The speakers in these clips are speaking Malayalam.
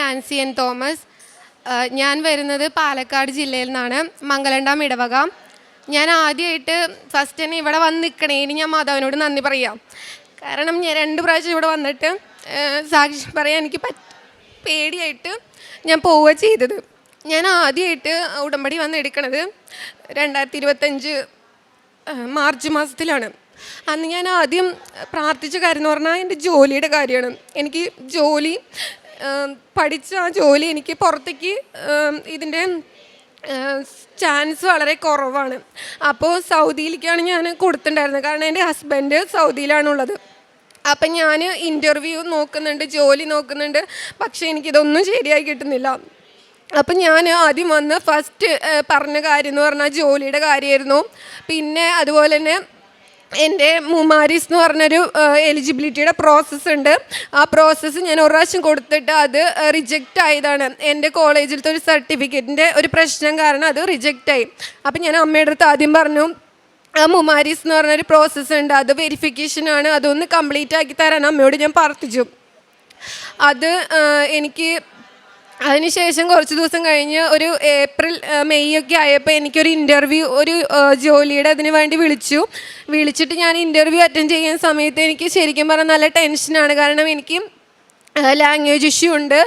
Nancy N Thomas. ഞാൻ വരുന്നത് പാലക്കാട് ജില്ലയിൽ നിന്നാണ്, മംഗലണ്ടാം ഇടവക. ഞാൻ ആദ്യമായിട്ട് ഫസ്റ്റ് തന്നെ ഇവിടെ വന്ന് നിൽക്കണേന് ഞാൻ മാതാവിനോട് നന്ദി പറയാം. കാരണം ഞാൻ 2 പ്രാവശ്യം ഇവിടെ വന്നിട്ട് സാക്ഷ്യം പറയാൻ എനിക്ക് പേടിയായിട്ട് ഞാൻ പോവുക ചെയ്തത്. ഞാൻ ആദ്യമായിട്ട് ഉടമ്പടി വന്ന് എടുക്കണത് 2025 മാർച്ച് മാസത്തിലാണ്. അന്ന് ഞാൻ ആദ്യം പ്രാർത്ഥിച്ച കാര്യം എന്ന് പറഞ്ഞാൽ എൻ്റെ ജോലിയുടെ കാര്യമാണ്. എനിക്ക് ജോലി പഠിച്ച ആ ജോലി എനിക്ക് പുറത്തേക്ക് ഇതിൻ്റെ ചാൻസ് വളരെ കുറവാണ്. അപ്പോൾ സൗദിയിലേക്കാണ് ഞാൻ കൊടുത്തിട്ടുണ്ടായിരുന്നത്. കാരണം എൻ്റെ ഹസ്ബൻഡ് സൗദിയിലാണുള്ളത്. അപ്പം ഞാൻ ഇൻ്റർവ്യൂ നോക്കുന്നുണ്ട്, ജോലി നോക്കുന്നുണ്ട്, പക്ഷേ എനിക്കിതൊന്നും ശരിയായി കിട്ടുന്നില്ല. അപ്പം ഞാൻ ആദ്യം വന്ന് ഫസ്റ്റ് പറഞ്ഞ കാര്യം എന്ന് പറഞ്ഞാൽ ജോലിയുടെ കാര്യമായിരുന്നു. പിന്നെ അതുപോലെ തന്നെ എൻ്റെ മുമാരിസ് എന്ന് പറഞ്ഞൊരു എലിജിബിലിറ്റിയുടെ പ്രോസസ്സ് ഉണ്ട്. ആ പ്രോസസ്സ് ഞാൻ ഒരു പ്രാവശ്യം കൊടുത്തിട്ട് അത് റിജക്റ്റ് ആയതാണ്. എൻ്റെ കോളേജിലത്തെ ഒരു സർട്ടിഫിക്കറ്റിൻ്റെ ഒരു പ്രശ്നം കാരണം അത് റിജക്റ്റ് ആയി. അപ്പം ഞാൻ അമ്മയുടെ അടുത്ത് ആദ്യം പറഞ്ഞു, ആ മുമാരിസ് എന്ന് പറഞ്ഞൊരു പ്രോസസ്സ് ഉണ്ട്, അത് വെരിഫിക്കേഷനാണ്, അതൊന്ന് കംപ്ലീറ്റ് ആക്കി തരാൻ അമ്മയോട് ഞാൻ പ്രാർത്ഥിച്ചു. അത് എനിക്ക് അതിനുശേഷം കുറച്ച് ദിവസം കഴിഞ്ഞ് ഒരു ഏപ്രിൽ മെയ് ഒക്കെ ആയപ്പോൾ എനിക്കൊരു ഇൻ്റർവ്യൂ, ഒരു ജോലിയുടെ അതിന് വേണ്ടി വിളിച്ചിട്ട് ഞാൻ ഇൻ്റർവ്യൂ അറ്റൻഡ് ചെയ്യുന്ന സമയത്ത് എനിക്ക് ശരിക്കും പറഞ്ഞാൽ നല്ല ടെൻഷനാണ്. കാരണം എനിക്ക് ലാംഗ്വേജ് ഇഷ്യൂ ഉണ്ട്,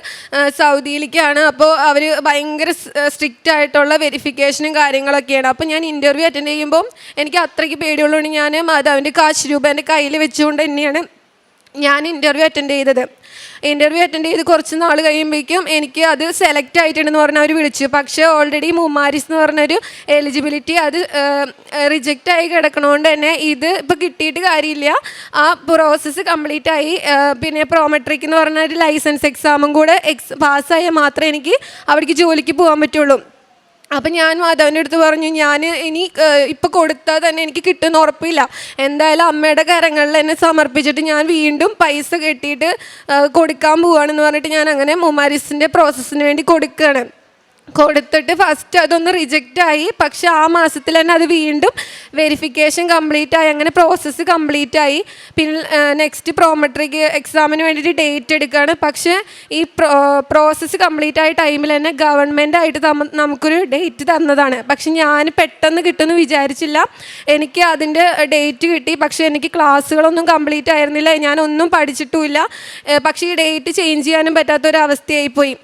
സൗദിയിലേക്കാണ്. അപ്പോൾ അവർ ഭയങ്കര സ്ട്രിക്റ്റ് ആയിട്ടുള്ള വെരിഫിക്കേഷനും കാര്യങ്ങളൊക്കെയാണ്. അപ്പോൾ ഞാൻ ഇൻ്റർവ്യൂ അറ്റൻഡ് ചെയ്യുമ്പോൾ എനിക്ക് അത്രയ്ക്ക് പേടിയുള്ളതുകൊണ്ട് ഞാൻ മാതാവിൻ്റെ കാശ് രൂപ എൻ്റെ കയ്യിൽ വെച്ചുകൊണ്ട് തന്നെയാണ് ഞാൻ ഇൻ്റർവ്യൂ അറ്റൻഡ് ചെയ്തത്. ഇൻ്റർവ്യൂ അറ്റൻഡ് ചെയ്ത് കുറച്ച് നാൾ കഴിയുമ്പോഴേക്കും എനിക്ക് അത് സെലക്ട് ആയിട്ടുണ്ടെന്ന് പറഞ്ഞാൽ അവർ വിളിച്ചു. പക്ഷേ ഓൾറെഡി മുമാരിസ് എന്ന് പറഞ്ഞൊരു എലിജിബിലിറ്റി അത് റിജക്റ്റ് ആയി കിടക്കണോണ്ട് തന്നെ ഇത് ഇപ്പോൾ കിട്ടിയിട്ട് കാര്യമില്ല. ആ പ്രോസസ്സ് കംപ്ലീറ്റ് ആയി. പിന്നെ പ്രോമെട്രിക് എന്ന് പറഞ്ഞൊരു ലൈസൻസ് എക്സാമും കൂടെ പാസ്സായാൽ മാത്രമേ എനിക്ക് അവിടേക്ക് ജോലിക്ക് പോകാൻ പറ്റുള്ളൂ. അപ്പം ഞാൻ മാധവൻ്റെ അടുത്ത് പറഞ്ഞു, ഞാൻ ഇനി ഇപ്പോൾ കൊടുത്താൽ തന്നെ എനിക്ക് കിട്ടുമെന്ന് ഉറപ്പില്ല, എന്തായാലും അമ്മയുടെ കരങ്ങളിൽ എന്നെ സമർപ്പിച്ചിട്ട് ഞാൻ വീണ്ടും പൈസ കെട്ടിയിട്ട് കൊടുക്കാൻ പോവുകയാണെന്ന് പറഞ്ഞിട്ട് ഞാൻ അങ്ങനെ മുമാരിസിൻ്റെ പ്രോസസ്സിന് വേണ്ടി കൊടുത്തിട്ട് ഫസ്റ്റ് അതൊന്ന് റിജക്റ്റായി. പക്ഷെ ആ മാസത്തിൽ തന്നെ അത് വീണ്ടും വെരിഫിക്കേഷൻ കംപ്ലീറ്റ് ആയി, അങ്ങനെ പ്രോസസ്സ് കംപ്ലീറ്റ് ആയി. പിന്നെ നെക്സ്റ്റ് പ്രോമെട്രിക് എക്സാമിന് വേണ്ടിയിട്ട് ഡേറ്റ് എടുക്കുകയാണ്. പക്ഷേ ഈ പ്രോസസ്സ് കംപ്ലീറ്റ് ആയ ടൈമിൽ തന്നെ ഗവൺമെൻറ്റായിട്ട് നമുക്കൊരു ഡേറ്റ് തന്നതാണ്. പക്ഷെ ഞാൻ പെട്ടെന്ന് കിട്ടുമെന്ന് വിചാരിച്ചില്ല. എനിക്ക് അതിൻ്റെ ഡേറ്റ് കിട്ടി, പക്ഷേ എനിക്ക് ക്ലാസ്സുകളൊന്നും കംപ്ലീറ്റ് ആയിരുന്നില്ല, ഞാനൊന്നും പഠിച്ചിട്ടുമില്ല. പക്ഷേ ഈ ഡേറ്റ് ചേഞ്ച് ചെയ്യാനും പറ്റാത്തൊരവസ്ഥയായിപ്പോയി.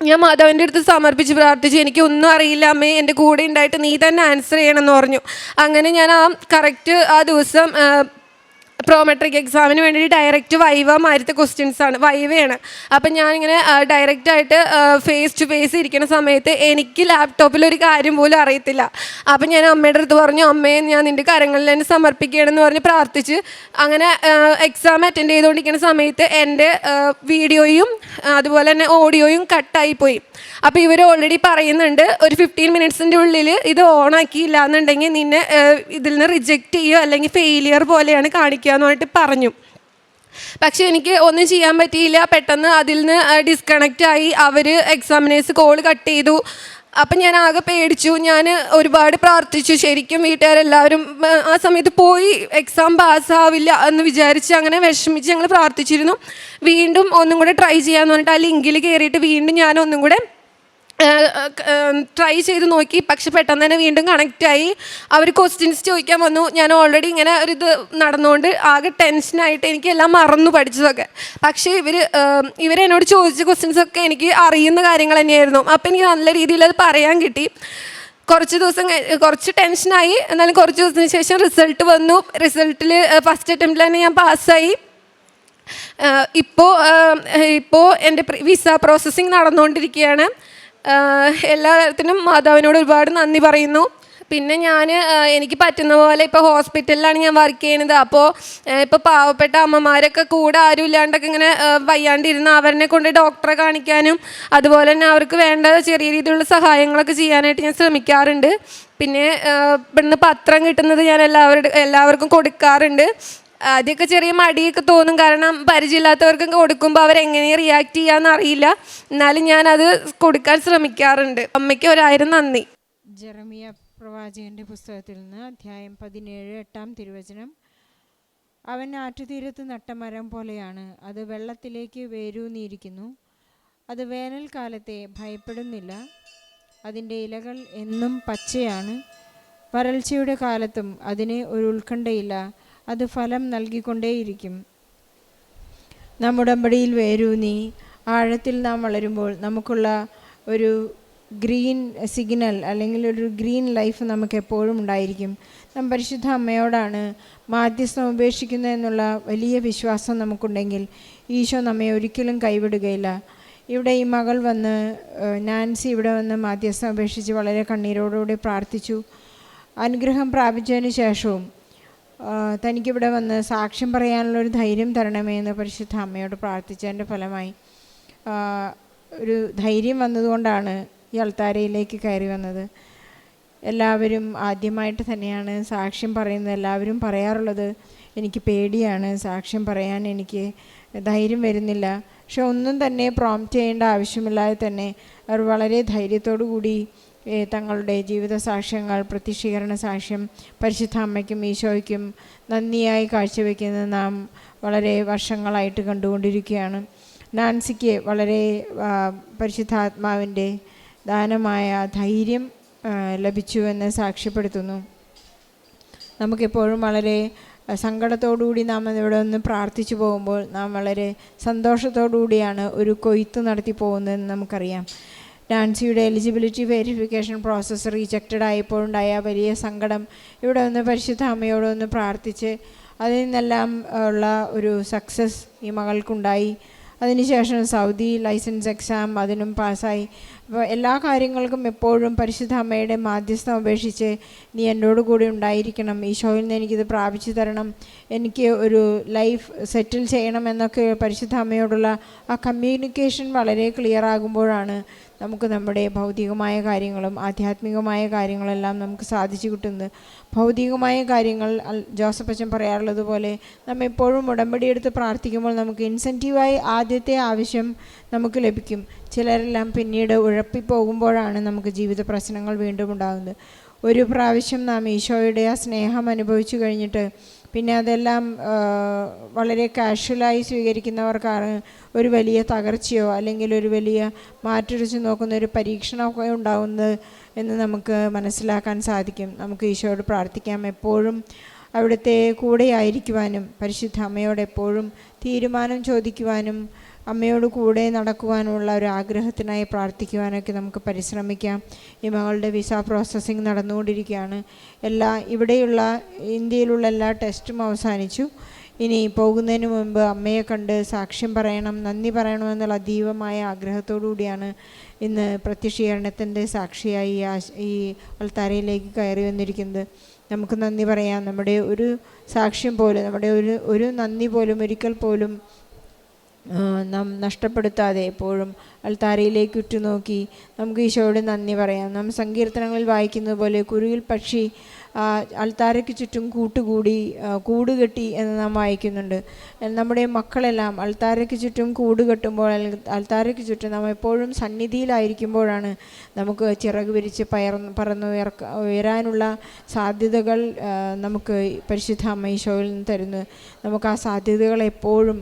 ഞാൻ മാധവൻ്റെ അടുത്ത് സമർപ്പിച്ച് പ്രാർത്ഥിച്ചു, എനിക്ക് ഒന്നും അറിയില്ല അമ്മേ, എൻ്റെ കൂടെ ഉണ്ടായിട്ട് നീ തന്നെ ആൻസർ ചെയ്യണമെന്ന് പറഞ്ഞു. അങ്ങനെ ഞാൻ കറക്റ്റ് ആ ദിവസം പ്രോമെട്രിക് എക്സാമിന് വേണ്ടി ഡയറക്റ്റ് വൈവ മാതിരത്തെ ക്വസ്റ്റ്യൻസാണ്, വൈവയാണ്. അപ്പം ഞാനിങ്ങനെ ഡയറക്റ്റായിട്ട് ഫേസ് ടു ഫേസ് ഇരിക്കുന്ന സമയത്ത് എനിക്ക് ലാപ്ടോപ്പിലൊരു കാര്യം പോലും അറിയത്തില്ല. അപ്പം ഞാൻ അമ്മയുടെ അടുത്ത് പറഞ്ഞു, അമ്മയെ ഞാൻ നിൻ്റെ കരങ്ങളിൽ തന്നെ സമർപ്പിക്കുകയാണെന്ന് പറഞ്ഞ് പ്രാർത്ഥിച്ച് അങ്ങനെ എക്സാം അറ്റൻഡ് ചെയ്തുകൊണ്ടിരിക്കുന്ന സമയത്ത് എൻ്റെ വീഡിയോയും അതുപോലെ തന്നെ ഓഡിയോയും കട്ടായിപ്പോയി. അപ്പോൾ ഇവർ ഓൾറെഡി പറയുന്നുണ്ട്, ഒരു 15 മിനിറ്റ്സിൻ്റെ ഉള്ളിൽ ഇത് ഓണാക്കിയില്ല എന്നുണ്ടെങ്കിൽ നിന്നെ ഇതിൽ നിന്ന് റിജക്റ്റ് ചെയ്യുക അല്ലെങ്കിൽ ഫെയിലിയർ പോലെയാണ് കാണിക്കുക എന്ന് പറഞ്ഞിട്ട് പറഞ്ഞു. പക്ഷേ എനിക്ക് ഒന്നും ചെയ്യാൻ പറ്റിയില്ല. പെട്ടെന്ന് അതിൽ നിന്ന് ഡിസ്കണക്റ്റ് ആയി. അവർ എക്സാമിനേഴ്സ് കോൾ കട്ട് ചെയ്തു. അപ്പം ഞാൻ ആകെ പേടിച്ചു. ഞാൻ ഒരുപാട് പ്രാർത്ഥിച്ചു. ശരിക്കും വീട്ടുകാരെല്ലാവരും ആ സമയത്ത് പോയി എക്സാം പാസ്സാവില്ല എന്ന് വിചാരിച്ച് അങ്ങനെ വിഷമിച്ച് ഞങ്ങൾ പ്രാർത്ഥിച്ചിരുന്നു. വീണ്ടും ഒന്നും കൂടെ ട്രൈ ചെയ്യാമെന്ന് പറഞ്ഞിട്ട് ആ ലിങ്കിൽ കയറിയിട്ട് വീണ്ടും ഞാൻ ഒന്നും കൂടെ ട്രൈ ചെയ്ത് നോക്കി. പക്ഷെ പെട്ടെന്ന് തന്നെ വീണ്ടും കണക്റ്റായി. അവർ ക്വസ്റ്റ്യൻസ് ചോദിക്കാൻ വന്നു. ഞാൻ ഓൾറെഡി ഇങ്ങനെ ഒരിത് നടന്നുകൊണ്ട് ആകെ ടെൻഷനായിട്ട് എനിക്കെല്ലാം മറന്നു പഠിച്ചതൊക്കെ. പക്ഷേ ഇവരെന്നോട് ചോദിച്ച ക്വസ്റ്റ്യൻസൊക്കെ എനിക്ക് അറിയുന്ന കാര്യങ്ങൾ തന്നെയായിരുന്നു. അപ്പം എനിക്ക് നല്ല രീതിയിൽ അത് പറയാൻ കിട്ടി. കുറച്ച് ടെൻഷനായി. എന്നാലും കുറച്ച് ദിവസത്തിന് ശേഷം റിസൾട്ട് വന്നു. റിസൾട്ടിൽ ഫസ്റ്റ് അറ്റംപ്റ്റിൽ തന്നെ ഞാൻ പാസ്സായി. ഇപ്പോൾ എൻ്റെ വിസ പ്രോസസ്സിങ് നടന്നുകൊണ്ടിരിക്കുകയാണ്. എല്ലാ തരത്തിനും മാതാവിനോട് ഒരുപാട് നന്ദി പറയുന്നു. പിന്നെ എനിക്ക് പറ്റുന്ന പോലെ ഇപ്പോൾ ഹോസ്പിറ്റലിലാണ് ഞാൻ വർക്ക് ചെയ്യുന്നത്. അപ്പോൾ ഇപ്പോൾ പാവപ്പെട്ട അമ്മമാരൊക്കെ കൂടെ ആരും ഇല്ലാണ്ടൊക്കെ ഇങ്ങനെ വയ്യാണ്ടിരുന്ന അവരെ കൊണ്ട് ഡോക്ടറെ കാണിക്കാനും അതുപോലെ തന്നെ അവർക്ക് വേണ്ട ചെറിയ രീതിയിലുള്ള സഹായങ്ങളൊക്കെ ചെയ്യാനായിട്ട് ഞാൻ ശ്രമിക്കാറുണ്ട്. പിന്നെ ഇവിടുന്ന് പത്രം കിട്ടുന്നത് ഞാൻ എല്ലാവർക്കും കൊടുക്കാറുണ്ട്. ആദ്യമൊക്കെ ചെറിയ മടിയൊക്കെ തോന്നും, കാരണം പരിചയമില്ലാത്തവർക്കൊക്കെ കൊടുക്കുമ്പോൾ അവരെങ്ങനെ റിയാക്ട് ചെയ്യാമെന്ന് അറിയില്ല. എന്നാലും ഞാനത് കൊടുക്കാൻ ശ്രമിക്കാറുണ്ട്. അമ്മയ്ക്ക് 1000 നന്ദി. ജെറമിയ പ്രവാചകന്റെ പുസ്തകത്തിൽ നിന്ന് അധ്യായം 17 8-ാം തിരുവചനം. അവൻ ആറ്റുതീരത്ത് നട്ട മരം പോലെയാണ്, അത് വെള്ളത്തിലേക്ക് വേരൂന്നിയിരിക്കുന്നു, അത് വേനൽക്കാലത്തെ ഭയപ്പെടുന്നില്ല. അതിൻ്റെ ഇലകൾ എന്നും പച്ചയാണ്. വരൾച്ചയുടെ കാലത്തും അതിന് ഒരു ഉത്കണ്ഠയില്ല. അത് ഫലം നൽകിക്കൊണ്ടേയിരിക്കും. നാം ഉടമ്പടിയിൽ വേരൂന്നി ആഴത്തിൽ നാം വളരുമ്പോൾ നമുക്കുള്ള ഒരു ഗ്രീൻ സിഗ്നൽ അല്ലെങ്കിൽ ഒരു ഗ്രീൻ ലൈഫ് നമുക്ക് എപ്പോഴും ഉണ്ടായിരിക്കും. നാം പരിശുദ്ധ അമ്മയോടാണ് മാധ്യസ്ഥം ഉപേക്ഷിക്കുന്നത് എന്നുള്ള വലിയ വിശ്വാസം നമുക്കുണ്ടെങ്കിൽ ഈശോ നമ്മെ ഒരിക്കലും കൈവിടുകയില്ല. ഇവിടെ ഈ മകൾ വന്ന്, നാൻസി ഇവിടെ വന്ന് മാധ്യസ്ഥം ഉപേക്ഷിച്ച് വളരെ കണ്ണീരോടുകൂടി പ്രാർത്ഥിച്ചു. അനുഗ്രഹം പ്രാപിച്ചതിന് ശേഷവും തനിക്കിവിടെ വന്ന് സാക്ഷ്യം പറയാനുള്ളൊരു ധൈര്യം തരണമേ എന്ന് പരിശുദ്ധ അമ്മയോട് പ്രാർത്ഥിച്ചതിൻ്റെ ഫലമായി ഒരു ധൈര്യം വന്നതുകൊണ്ടാണ് ഈ അൾത്താരയിലേക്ക് കയറി വന്നത്. എല്ലാവരും ആദ്യമായിട്ട് തന്നെയാണ് സാക്ഷ്യം പറയുന്നത്. എല്ലാവരും പറയാറുള്ളത് എനിക്ക് പേടിയാണ്, സാക്ഷ്യം പറയാൻ എനിക്ക് ധൈര്യം വരുന്നില്ല. പക്ഷെ ഒന്നും തന്നെ പ്രോംപ്റ്റ് ചെയ്യേണ്ട ആവശ്യമില്ലാതെ തന്നെ അവർ വളരെ ധൈര്യത്തോടു കൂടി തങ്ങളുടെ ജീവിത സാക്ഷ്യങ്ങൾ, പ്രത്യക്ഷീകരണ സാക്ഷ്യം പരിശുദ്ധ അമ്മയ്ക്കും ഈശോയ്ക്കും നന്ദിയായി കാഴ്ചവെക്കുന്നത് നാം വളരെ വർഷങ്ങളായിട്ട് കണ്ടുകൊണ്ടിരിക്കുകയാണ്. നാൻസിക്ക് വളരെ പരിശുദ്ധാത്മാവിൻ്റെ ദാനമായ ധൈര്യം ലഭിച്ചുവെന്ന് സാക്ഷ്യപ്പെടുത്തുന്നു. നമുക്കെപ്പോഴും വളരെ സങ്കടത്തോടുകൂടി നാം ഇവിടെ ഒന്ന് പ്രാർത്ഥിച്ചു പോകുമ്പോൾ നാം വളരെ സന്തോഷത്തോടുകൂടിയാണ് ഒരു കൊയ്ത്ത് നടത്തി പോകുന്നതെന്ന് നമുക്കറിയാം. നാൻസിയുടെ എലിജിബിലിറ്റി വെരിഫിക്കേഷൻ പ്രോസസ്സ് റിജക്റ്റഡ് ആയപ്പോഴുണ്ടായ വലിയ സങ്കടം ഇവിടെ ഒന്ന് പരിശുദ്ധ അമ്മയോടൊന്ന് പ്രാർത്ഥിച്ച് അതിൽ നിന്നെല്ലാം ഉള്ള ഒരു സക്സസ് ഈ മകൾക്കുണ്ടായി. അതിനുശേഷം സൗദി ലൈസൻസ് എക്സാം അതിനും പാസ്സായി. അപ്പോൾ എല്ലാ കാര്യങ്ങൾക്കും എപ്പോഴും പരിശുദ്ധ അമ്മയുടെ മാധ്യസ്ഥം ഉപേക്ഷിച്ച് നീ എന്നോട് കൂടി ഉണ്ടായിരിക്കണം, ഈശോയിൽ നിന്ന് എനിക്കിത് പ്രാപിച്ചു തരണം, എനിക്ക് ഒരു ലൈഫ് സെറ്റിൽ ചെയ്യണം എന്നൊക്കെ പരിശുദ്ധ അമ്മയോടുള്ള ആ കമ്മ്യൂണിക്കേഷൻ വളരെ ക്ലിയർ ആകുമ്പോഴാണ് നമുക്ക് നമ്മുടെ ഭൗതികമായ കാര്യങ്ങളും ആധ്യാത്മികമായ കാര്യങ്ങളെല്ലാം നമുക്ക് സാധിച്ചു കിട്ടുന്നത്. ഭൗതികമായ കാര്യങ്ങൾ ജോസഫ് അച്ഛൻ പറയാറുള്ളത് പോലെ നമ്മൾ എപ്പോഴും ഉടമ്പടിയെടുത്ത് പ്രാർത്ഥിക്കുമ്പോൾ നമുക്ക് ഇൻസെൻറ്റീവായി ആദ്യത്തെ ആവശ്യം നമുക്ക് ലഭിക്കും. ചിലരെല്ലാം പിന്നീട് ഉഴപ്പിപ്പോകുമ്പോഴാണ് നമുക്ക് ജീവിത പ്രശ്നങ്ങൾ വീണ്ടും ഉണ്ടാകുന്നത്. ഒരു പ്രാവശ്യം നാം ഈശോയുടെ ആ സ്നേഹം അനുഭവിച്ചു കഴിഞ്ഞിട്ട് പിന്നെ അതെല്ലാം വളരെ കാഷ്വലായി സ്വീകരിക്കുന്നവർക്കാണ് ഒരു വലിയ തകർച്ചയോ അല്ലെങ്കിൽ ഒരു വലിയ മാറ്റുരച്ച് നോക്കുന്ന ഒരു പരീക്ഷണമൊക്കെ ഉണ്ടാകുന്നത് എന്ന് നമുക്ക് മനസ്സിലാക്കാൻ സാധിക്കും. നമുക്ക് ഈശോയോട് പ്രാർത്ഥിക്കാം എപ്പോഴും അവിടുത്തെ കൂടെ ആയിരിക്കുവാനും പരിശുദ്ധ അമ്മയോട് എപ്പോഴും തീരുമാനം ചോദിക്കുവാനും അമ്മയോട് കൂടെ നടക്കുവാനുള്ള ഒരു ആഗ്രഹത്തിനായി പ്രാർത്ഥിക്കുവാനൊക്കെ നമുക്ക് പരിശ്രമിക്കാം. ഈ മകളുടെ വിസ പ്രോസസ്സിങ് നടന്നുകൊണ്ടിരിക്കുകയാണ്. ഇവിടെയുള്ള ഇന്ത്യയിലുള്ള എല്ലാ ടെസ്റ്റും അവസാനിച്ചു. ഇനി പോകുന്നതിന് മുമ്പ് അമ്മയെ കണ്ട് സാക്ഷ്യം പറയണം, നന്ദി പറയണമെന്നുള്ള അതീവമായ ആഗ്രഹത്തോടു കൂടിയാണ് ഇന്ന് പ്രത്യക്ഷീകരണത്തിൻ്റെ സാക്ഷിയായി ഈ അൾത്താരയിലേക്ക് കയറി വന്നിരിക്കുന്നത്. നമുക്ക് നന്ദി പറയാം. നമ്മുടെ ഒരു സാക്ഷ്യം പോലും, നമ്മുടെ ഒരു നന്ദി പോലും ഒരിക്കൽ പോലും നാം നഷ്ടപ്പെടുത്താതെ എപ്പോഴും അൾത്താരയിലേക്ക് ഉറ്റുനോക്കി നമുക്ക് ഈശോയോട് നന്ദി പറയാം. നാം സങ്കീർത്തനങ്ങളിൽ വായിക്കുന്നത് പോലെ കുരുവിൽ പക്ഷി അൾത്താരയ്ക്ക് ചുറ്റും കൂടുകെട്ടി എന്ന് നാം വായിക്കുന്നുണ്ട്. നമ്മുടെ മക്കളെല്ലാം അൾത്താരയ്ക്ക് ചുറ്റും കൂടുകെട്ടുമ്പോൾ അൾത്താരയ്ക്ക് ചുറ്റും നാം എപ്പോഴും സന്നിധിയിലായിരിക്കുമ്പോഴാണ് നമുക്ക് ചിറക് വിരിച്ച് ഉയരാനുള്ള സാധ്യതകൾ നമുക്ക് പരിശുദ്ധ അമ്മ ഈശോയിൽ നിന്ന് തരുന്നു. നമുക്ക് ആ സാധ്യതകൾ എപ്പോഴും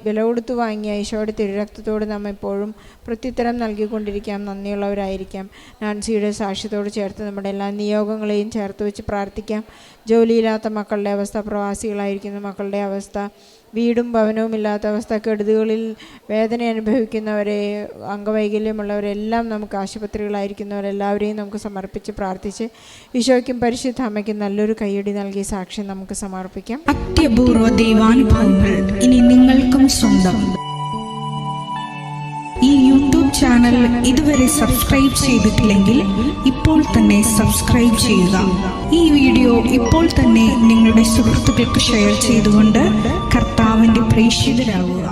വില കൊടുത്ത് വാങ്ങിയ ഈശോയുടെ തിരുരക്തത്തോട് നാം എപ്പോഴും പ്രത്യുത്തരം നൽകിക്കൊണ്ടിരിക്കാം, നന്ദിയുള്ളവരായിരിക്കാം. നാൻസിയുടെ സാക്ഷ്യത്തോട് ചേർത്ത് നമ്മുടെ എല്ലാ നിയോഗങ്ങളെയും ചേർത്ത് വെച്ച് പ്രാർത്ഥിക്കാം. ജോലിയില്ലാത്ത മക്കളുടെ അവസ്ഥ, പ്രവാസികളായിരിക്കുന്ന മക്കളുടെ അവസ്ഥ, വീടും ഭവനവും ഇല്ലാത്ത അവസ്ഥ, കെടുതികളിൽ വേദന അനുഭവിക്കുന്നവരെ, അംഗവൈകല്യമുള്ളവരെല്ലാം, നമുക്ക് ആശുപത്രികളായിരിക്കുന്നവരെല്ലാവരെയും നമുക്ക് സമർപ്പിച്ച് പ്രാർത്ഥിച്ച് ഈശോയ്ക്കും പരിശുദ്ധ അമ്മയ്ക്കും നല്ലൊരു കയ്യടി നൽകി സാക്ഷ്യം നമുക്ക് സമർപ്പിക്കാം. അത്യപൂർവ ദൈവാനുഭവങ്ങൾ ഇനി നിങ്ങൾക്കും സ്വന്തം. ഈ യൂട്യൂബ് ചാനൽ ഇതുവരെ സബ്സ്ക്രൈബ് ചെയ്തിട്ടില്ലെങ്കിൽ ഇപ്പോൾ തന്നെ സബ്സ്ക്രൈബ് ചെയ്യുക. ഈ വീഡിയോ ഇപ്പോൾ തന്നെ നിങ്ങളുടെ സുഹൃത്തുക്കൾക്ക് ഷെയർ ചെയ്തുകൊണ്ട് കർത്താവിൻ്റെ പ്രേക്ഷിതരാകുക.